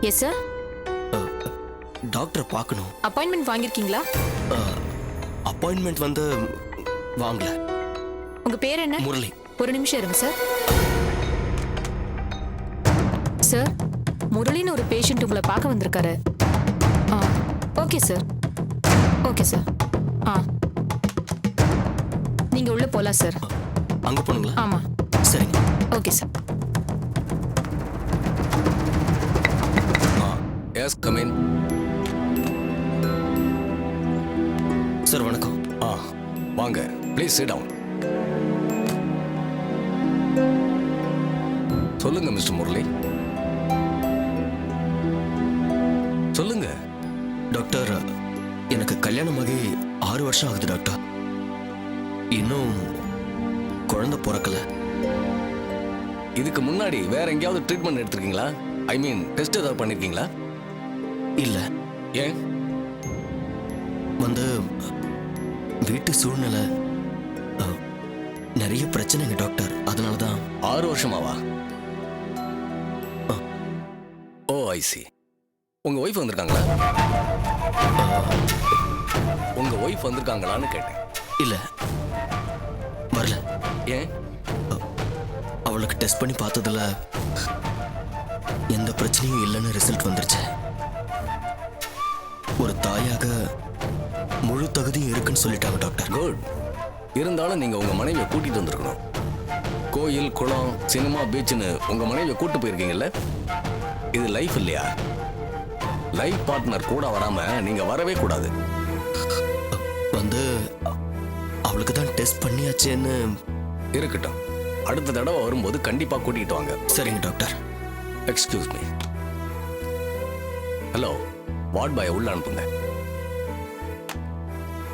Yes sir. Doctor பார்க்கணும். Appointment வாங்கியிருக்கீங்களா? Appointment வந்து வாங்கல. உங்க பேர் என்ன? முரளி. ஒரு நிமிஷம் இருங்க சார். சார், முரளின்னு ஒரு பேஷண்ட் உங்களை பார்க்க வந்திருக்காரு. Okay sir. Okay sir. நீங்க உள்ள போலாம் சார். அங்க போனுங்களா? ஆமா. சரிங்க. Okay sir. Yes, come in. Sir வணக்கம். வாங்க, ப்ளீஸ் சிட் டவுன். சொல்லுங்க மிஸ்டர் முரளி, சொல்லுங்க. டாக்டர், எனக்கு கல்யாணமாகி 6 வருஷம் ஆகுது டாக்டர். இன்னும் குழந்தை பிறக்கல. இதுக்கு முன்னாடி வேற எங்கேயாவது ட்ரீட்மெண்ட் எடுத்திருக்கீங்களா? ஐ மீன் டெஸ்ட் ஏதாவது பண்ணிருக்கீங்களா? இல்ல. ஏன்? வந்து வீட்டு சூழ்நிலை நிறைய பிரச்சனைங்க டாக்டர், அதனாலதான். 6 வருஷமாவா? ஓ, ஐ சி. உங்க ஒய்ஃப் வந்திருக்காங்களா? உங்க ஒய்ஃப் வந்திருக்காங்களான்னு கேட்டேன். இல்ல, வரல. ஏன்? அவளுக்கு டெஸ்ட் பண்ணி பார்த்ததுல எந்த பிரச்சனையும் இல்லைன்னு ரிசல்ட் வந்துருச்சு. ஒரு தாயாக முழு தகுதியும் இருக்குன்னு சொல்லிட்டாங்க டாக்டர். குட். இருந்தாலும் நீங்க உங்க மனைவியை கூட்டிட்டு வந்திருக்கணும். கோயில், குளம், சினிமா, பீச்னு உங்க மனைவியை கூட்டு போயிருக்கீங்கல்ல. இது லைஃப் இல்லையா? லைஃப் பார்ட்னர் கூட வராம நீங்க வரவே கூடாது. வந்து அவளுக்கு தான் டெஸ்ட் பண்ணியாச்சேன்னு. இருக்கட்டும், அடுத்த தடவை வரும்போது கண்டிப்பா கூட்டிட்டு வாங்க. சரிங்க doctor. Excuse me. Hello, ward boy உள்ள அனுப்புங்க.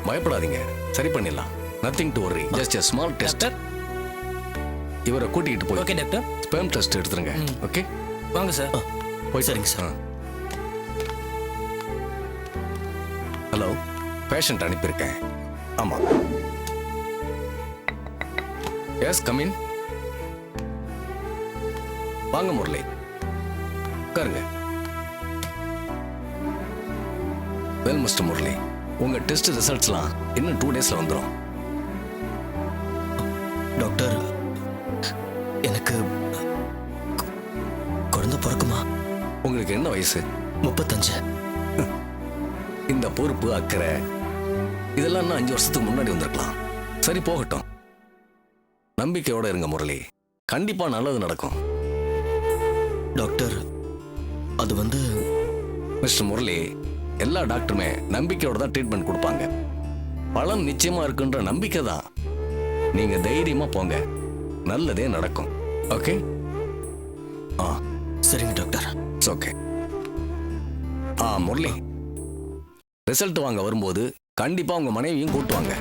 பயப்படாதீங்க, சரி பண்ணிடலாம். Nothing to worry, just a small test. இவரை கூட்டிகிட்டு போய் ஓகே டாக்டர், ஸ்பெர்ம் டெஸ்ட் எடுத்துருங்க. ஓகே, வாங்க சார். போய். சரிங்க சார். ஹலோ, பேஷண்ட் அனுப்பியிருக்கேன். ஆமா. Yes, come in. வாங்க முரளி, உட்காருங்க. வெல் மிஸ்டர் முரளி, உங்க டெஸ்ட் ரிசல்ட்ஸ்லாம் இன்னும் 2 டேஸ்ல வந்துடும். டாக்டர், எனக்கு குழந்தை பிறக்குமா? உங்களுக்கு என்ன வயசு? 35. இந்த பொறுப்பு, அக்கறை இதெல்லாம் இன்னும் 5 வருஷத்துக்கு முன்னாடி வந்திருக்கலாம். சரி, போகட்டும். நம்பிக்கையோட இருங்க முரளி, கண்டிப்பா நல்லது நடக்கும். டாக்டர், அது வந்து. மிஸ்டர் முரளி, எல்லா டாக்டருமே நம்பிக்கையோட தான் ட்ரீட்மெண்ட் கொடுப்பாங்க. பலன் நிச்சயமா இருக்குன்ற நம்பிக்கை தான். நீங்க தைரியமா போங்க, நல்லதே நடக்கும். ஓகே? சரிங்க doctor. It's okay. Murali, result வாங்க வரும்போது கண்டிப்பா உங்க மனைவியும் கூட்டுவாங்க.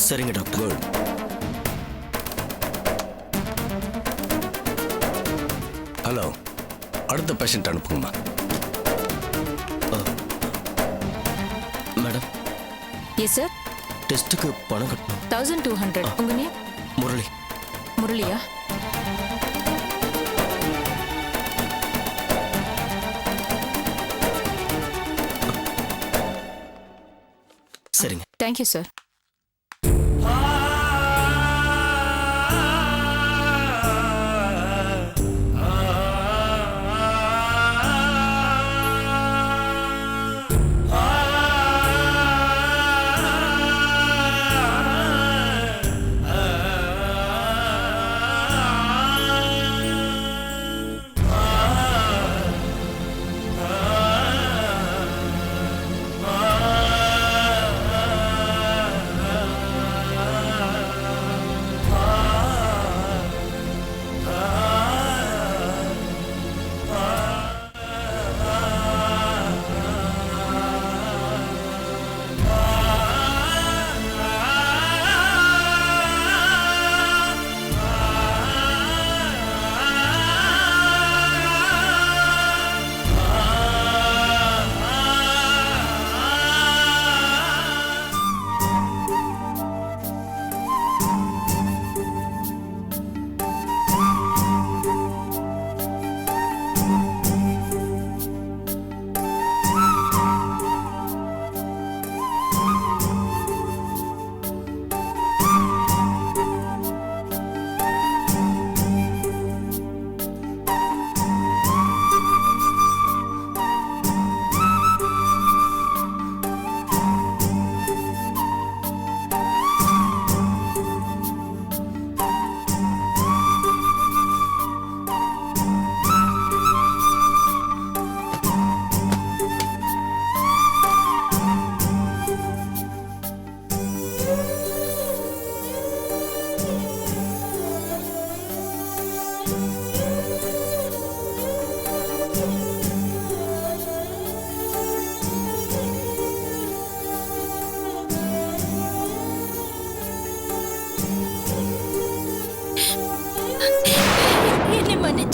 சரிங்க டாக்டர். குட். ஹலோ, அடுத்த பேஷண்ட் அனுப்புங்கம்மா. மேடம். Yes sir. டெஸ்ட்டுக்கு பணம் கட்டணும். 1200. உங்க நேம்? முரளி. முரளியா? சரிங்க. Thank you sir.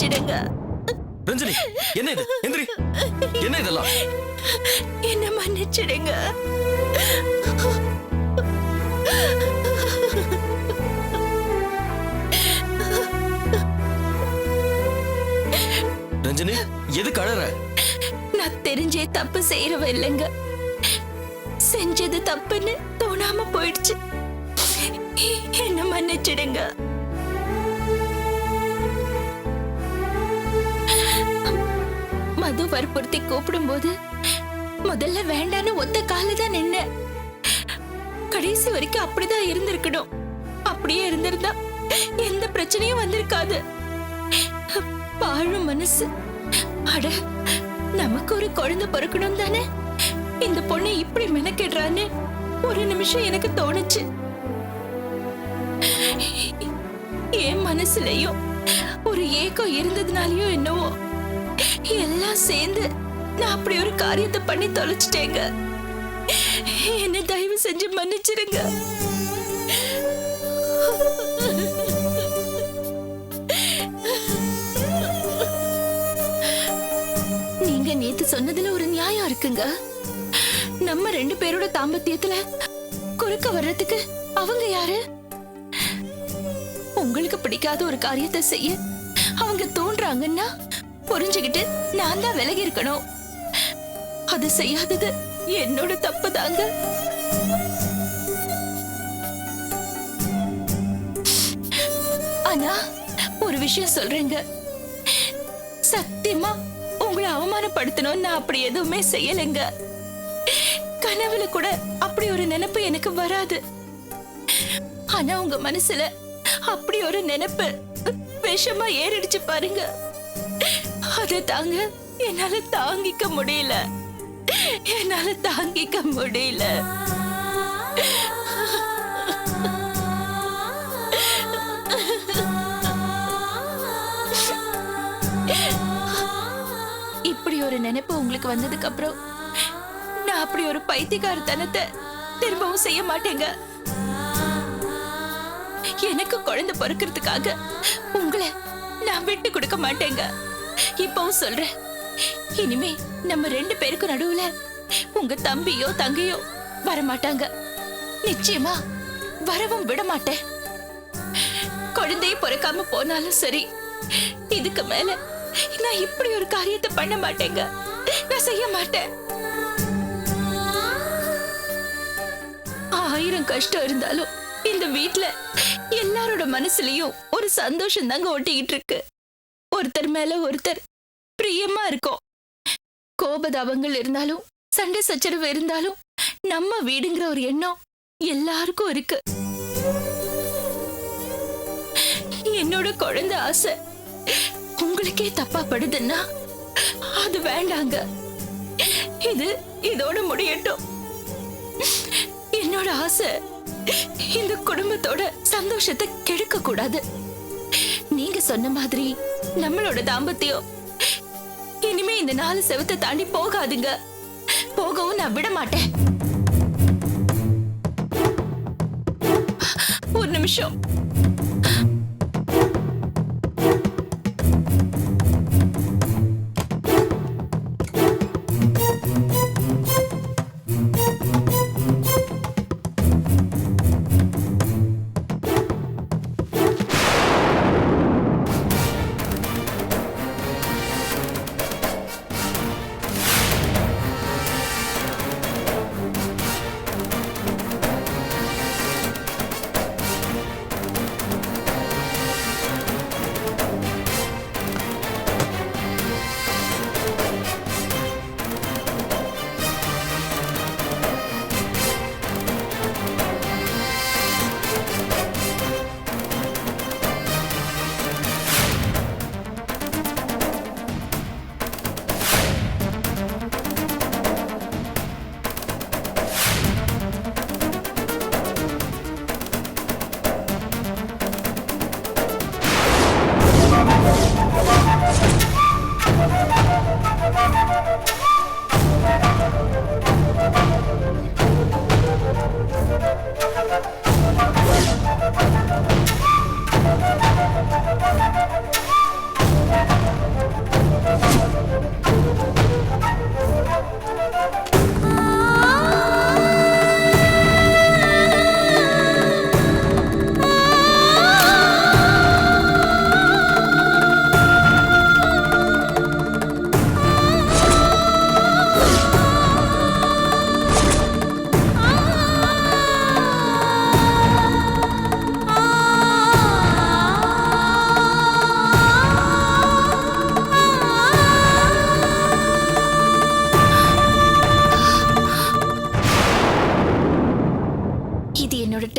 மன்னிச்சிடுங்க. ரஞ்சனி, என்ன இது? எந்திரி. என்ன இதெல்லாம்? என்ன மன்னிச்சிடுங்க. ரஞ்சனி, எதுக்கு அழற? நான் தெரிஞ்சே தப்பு செய்யறவ இல்லைங்க. செஞ்சது தப்புன்னு தோணாம போயிடுச்சு. என்ன மன்னிச்சிடுங்க. மது வற்புறுத்தி கூப்பிடும்போது முதல்ல வேண்டான்னு ஒத்த காலுதான் நின்ன. கடைசி வரைக்கும் அப்படிதான் இருந்திருக்கணும். அப்படியே இருந்திருந்தா எந்த பிரச்சனையும் வந்திருக்காது. வாழும் மனசு. அட, நமக்கு ஒரு குழந்தை பிறக்கணும் தானே. இந்த பொண்ணு இப்படி மெனக்கெடுறான்னு ஒரு நிமிஷம் எனக்கு தோணுச்சு. என் மனசுலயும் ஒரு ஏக்கம் இருந்ததுனாலயோ என்னவோ எல்லாம் சேர்ந்து நான் அப்படி ஒரு காரியத்தை பண்ணி தொலைச்சிட்டேங்க. என்ன தயவு செஞ்சு மன்னிச்சிருங்க. நீங்க நேத்து சொன்னதுல ஒரு நியாயம் இருக்குங்க. நம்ம 2 பேரோட தாம்பத்தியத்துல குறுக்க வர்றதுக்கு அவங்க யாரு? உங்களுக்கு பிடிக்காத ஒரு காரியத்தை செய்ய அவங்க தோன்றாங்கன்னா புரிஞ்சுக்கிட்டு நான் தான் விலகி இருக்கணும். அது செய்யாதது என்னோட தப்பு தாங்க. ஆனா ஒரு விஷயம் சொல்றேங்க, சத்தியமா உங்களை அவமானப்படுத்தணும் நான் அப்படி எதுவுமே செய்யலைங்க. கனவுல கூட அப்படி ஒரு நினைப்பு எனக்கு வராது. ஆனா உங்க மனசுல அப்படி ஒரு நினைப்பு விஷமா ஏறிடுச்சு பாருங்க. அத தாங்க என்னால தாங்கிக்க முடியல. என்னால தாங்கிக்க முடியல. இப்படி ஒரு நினைப்பு உங்களுக்கு வந்ததுக்கு அப்புறம் நான் அப்படி ஒரு பைத்தியக்காரத்தனத்தை திரும்பவும் செய்ய மாட்டேங்க. எனக்கு குழந்தை பிறக்கிறதுக்காக உங்களை நான் விட்டு கொடுக்க மாட்டேங்க. இப்பவும் சொல்றேன், இனிமே நம்ம 2 பேருக்கு நடுவுல உங்க தம்பியோ தங்கையோ வரமாட்டாங்க. நிச்சயமா வரவும் விட மாட்டேன். குழந்தையை பிறக்காம போனாலும் சரி, இதுக்கு மேல நான் இப்படி ஒரு காரியத்தை பண்ண மாட்டேங்க. நான் செய்ய மாட்டேன். 1000 கஷ்டம் இருந்தாலும் இந்த வீட்ல எல்லாரோட மனசுலயும் ஒரு சந்தோஷம் தாங்க ஒட்டிக்கிட்டு இருக்கு. ஒருத்தர் மேல ஒருத்தர் பிரியமா இருக்கும். கோபதாபங்கள் இருந்தாலும் சண்டை சச்சரவு இருந்தாலும் நம்ம வீடுங்கிற ஒரு எண்ணம் எல்லாருக்கும் இருக்கு. என்னோட குழந்தை ஆசை உங்களுக்கே தப்பா படுதுன்னா அது வேண்டாங்க. இதோட முடியட்டும். என்னோட ஆசை இந்த குடும்பத்தோட சந்தோஷத்தை கெடுக்க கூடாது. நீங்க சொன்ன மாதிரி நம்மளோட தாம்பத்தியம் இனிமே இந்த 4 செவத்தை தாண்டி போகாதுங்க. போகவும் நான் விட மாட்டேன். ஒரு நிமிஷம்.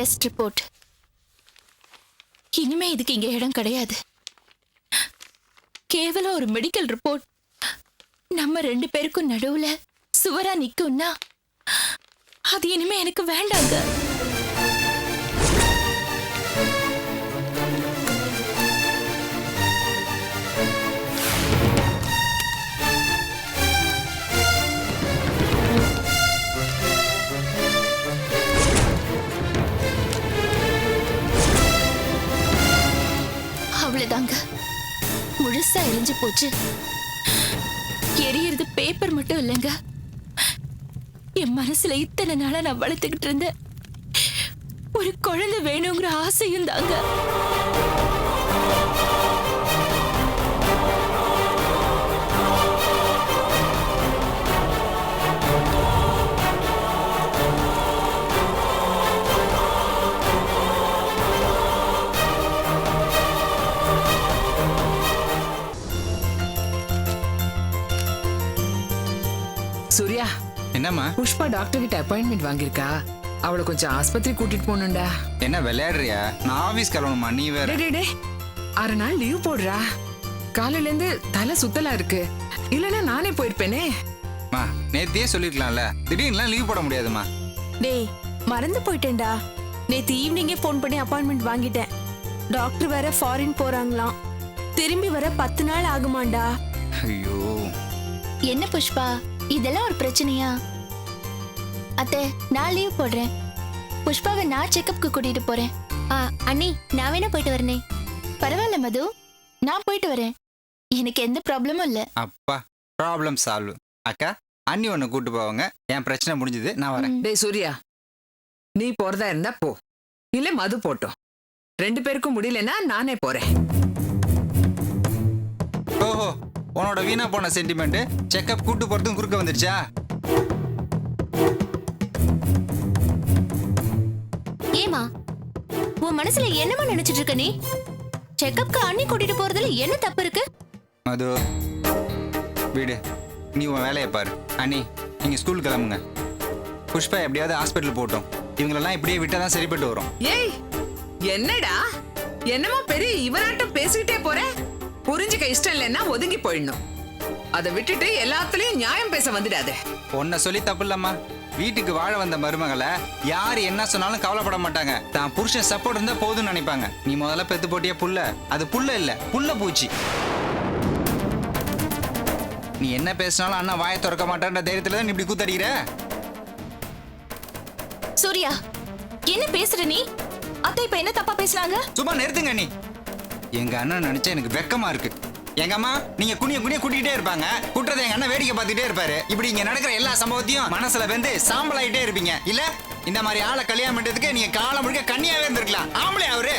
Test report. இனிமே இதுக்கு இங்க இடம் கிடையாது. கேவலம் ஒரு மெடிக்கல் ரிப்போர்ட் நம்ம 2 பேருக்கும் நடுவுல சுவரா நிக்கும்னா அது இனிமே எனக்கு வேண்டாங்க. அவ்வளவுதாங்க, முழுசா எரிஞ்சு போச்சு. எரியறது பேப்பர் மட்டும் இல்லைங்க, என் மனசுல இத்தனை நாளா நான் வளர்த்துக்கிட்டு இருந்த ஒரு குழந்தை வேணுங்கிற ஆசையும் தாங்க. சூர்யா, என்னம்மா? புஷ்பா டாக்டர் கிட்ட அப்பாயின்மெண்ட் வாங்கியிருக்கா. அவளை கொஞ்சம் ஆஸ்பத்திரி கூட்டிட்டு போகணும்டா. என்ன விளையாடுறியா? நான் ஆபீஸ் கிளம்பணுமா? நீ வேற. டே 6 நாள் லீவ் போடுறா. காலையில இருந்து தலை சுத்தலா இருக்கு. இல்லனா நானே போயிருப்பேனே. மா, நேத்தியே சொல்லிருக்கலாம்ல. திடீர்னுலாம் லீவ் போட முடியாதுமா. டேய், மறந்து போயிட்டேன்டா. நேத்து ஈவினிங்கே ஃபோன் பண்ணி அப்பாயின்மெண்ட் வாங்கிட்டேன். டாக்டர் வேற ஃபாரின் போறாங்களாம். திரும்பி வர 10 நாள் ஆகுமாண்டா. ஐயோ, என்ன புஷ்பா, இதெல்லாம் ஒரு பிரச்சனையா? அத்தை, நான் லீவ் போடுறேன். புஷ்பாவை நான் செக்கப்க்கு கூட்டிட்டு போறேன். அண்ணி, நான் வேணா போயிட்டு வரனே. பரவாயில்ல மது, நான் போயிட்டு வரேன். எனக்கு எந்த ப்ராப்ளமும் இல்ல. அப்பா, ப்ராப்ளம் சால்வ். அக்கா, அண்ணி உன்னை கூட்டு போவாங்க. என் பிரச்சனை முடிஞ்சது, நான் வரேன். டேய் சூர்யா, நீ போறதா இருந்தா போ. இல்ல மது போட்டோம். 2 பேருக்கும் முடியலன்னா நானே போறேன். ஓஹோ, உன்னோட வீணா போன சென்டிமெண்ட் செக்கப் கூட்டு போறதும் குறுக்க வந்துருச்சா? ஏமா, உன் மனசுல என்னமா நினைச்சிட்டு இருக்க? நீ செக்கப்க்கு அண்ணி கூட்டிட்டு போறதுல என்ன தப்பு இருக்கு? மது, வீடு, நீ உன் வேலையை பாரு. அண்ணி, நீங்க ஸ்கூல் கிளம்புங்க. புஷ்பா எப்படியாவது ஹாஸ்பிட்டல் போட்டோம். இவங்களெல்லாம் இப்படியே விட்டாதான் சரிப்பட்டு வரும். ஏய், என்னடா என்னமோ பெரிய இவராட்டம் பேசிக்கிட்டே போற. புரிஞ்சுக்க இஷ்டம் இல்லைன்னா ஒதுங்கி போயிடணும். அதை விட்டுட்டு எல்லாத்துலயும் நியாயம் பேச வந்துடாத. உன்னை சொல்லி தப்பு இல்லம்மா. வீட்டுக்கு வாழ வந்த மருமகளை யாரு என்ன சொன்னாலும் கவலைப்பட மாட்டாங்க. தான் புருஷன் சப்போர்ட் இருந்தா போதும்னு நினைப்பாங்க. நீ முதல்ல பெத்து போட்டிய புள்ள. அது புள்ள இல்ல, புள்ள பூச்சி. நீ என்ன பேசினாலும் அண்ணா வாயை திறக்க மாட்டேன்ற தைரியத்துல தான் நீ இப்படி கூத்தடிக்கிற. சூர்யா, என்ன பேசுற நீ? அத்தை இப்ப என்ன தப்பா பேசுறாங்க? சும்மா நிறுத்துங்க. நீ எங்க அண்ணன் நினைச்சா எனக்கு வெக்கமா இருக்கு. எங்க அம்மா நீங்க குனிய கூட்டிகிட்டே இருப்பாங்க. கூட்டுறதை எங்க அண்ணன் வேடிக்கை பார்த்துட்டே இருப்பாரு. இப்படி இங்க நடக்கிற எல்லா சம்பவத்தையும் மனசுல வந்து சாம்பல் ஆயிட்டே இருப்பீங்க. இல்ல இந்த மாதிரி ஆளை கல்யாணம் பண்றதுக்கு நீங்க காலம் முழுக்க கன்னியாவே இருந்திருக்கலாம். ஆம்பளை அவரு.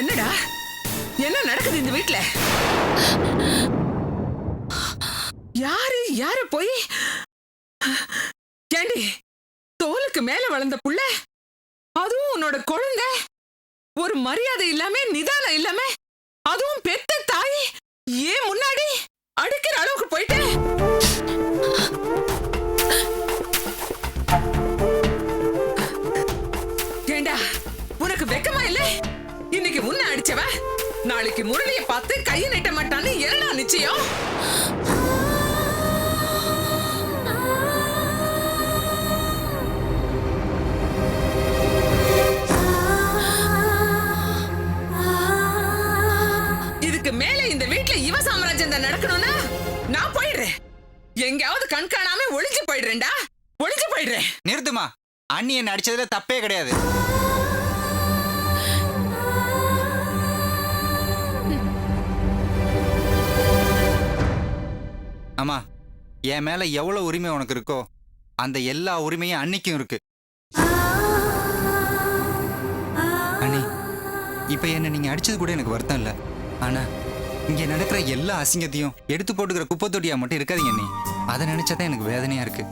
என்னடா என்ன நடக்குது இந்த வீட்ல? யாரு போய் ஏண்டி, தோலுக்கு மேல வளர்ந்த புள்ள, அதுவும் உன்னோட குழந்தை, ஒரு மரியாதை இல்லாம நிதானம் இல்லாம, அதுவும் பெத்த தாய் ஏன் முன்னாடி அடுக்கிற அளவுக்கு போயிட்டு. ஏண்டா, உனக்கு வெக்கமா இல்லை? இன்னைக்கு முன்ன அடிச்சவ நாளைக்கு முரளியை பார்த்து கையை நீட்ட மாட்டான்னு என்ன நிச்சயம்? இதுக்கு மேல இந்த வீட்ல இவ சாம்ராஜ்யம் தான் நடக்கணும்னா நான் போயிடுறேன். எங்கயாவது கண் காணாம ஒளிஞ்சு போயிடுறேன்டா, ஒளிஞ்சு போயிடுறேன். நிறுத்துமா. அண்ணி என்ன அடிச்சதுல தப்பே கிடையாது. ஆமா, என் மேல எவ்வளவு உரிமை உனக்கு இருக்கோ அந்த எல்லா உரிமையும் அன்னிக்கும் இருக்கு. அண்ணி, இப்ப என்ன நீங்க அடிச்சது கூட எனக்கு வருத்தம் இல்ல. ஆனா இங்க நடக்கிற எல்லா அசிங்கத்தையும் எடுத்து போட்டுக்கிற குப்பை தொட்டியா மட்டும் இருக்காதீங்க நீ. அதை நினைச்சாதான் எனக்கு வேதனையா இருக்கு.